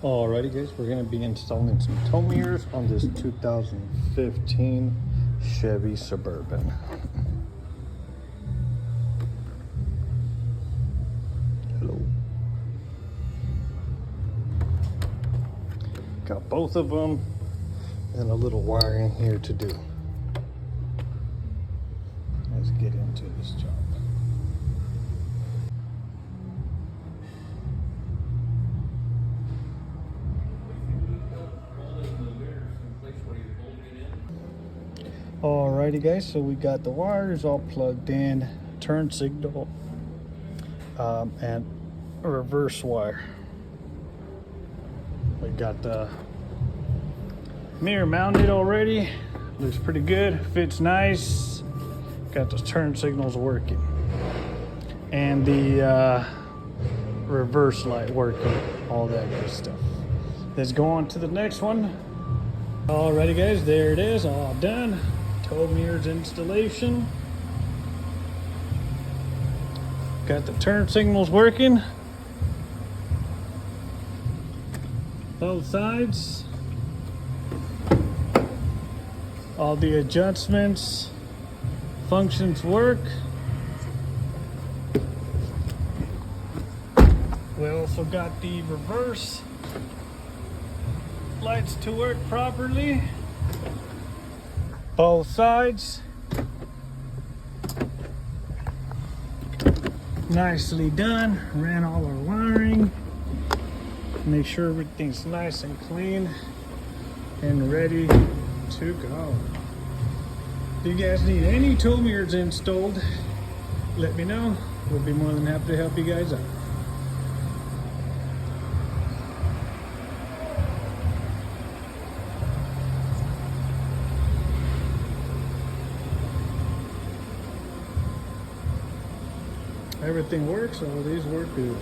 Alrighty guys, we're going to be installing some tow mirrors on this 2015 Chevy Suburban. Hello. Got both of them and a little wiring here to do. Let's get into this job. Alrighty guys, so we got the wires all plugged in, turn signal, and a reverse wire. We got the mirror mounted already, looks pretty good, fits nice. Got the turn signals working and the reverse light working, all that good stuff. Let's go on to the next one. Alrighty guys, there it is, all done. Tow mirrors installation. Got the turn signals working. Both sides. All the adjustments, functions work. We also got the reverse lights to work properly. Both sides. Nicely done. Ran all our wiring. Make sure everything's nice and clean and ready to go. If you guys need any tow mirrors installed, let me know. We'll be more than happy to help you guys out. Everything works, all these work good.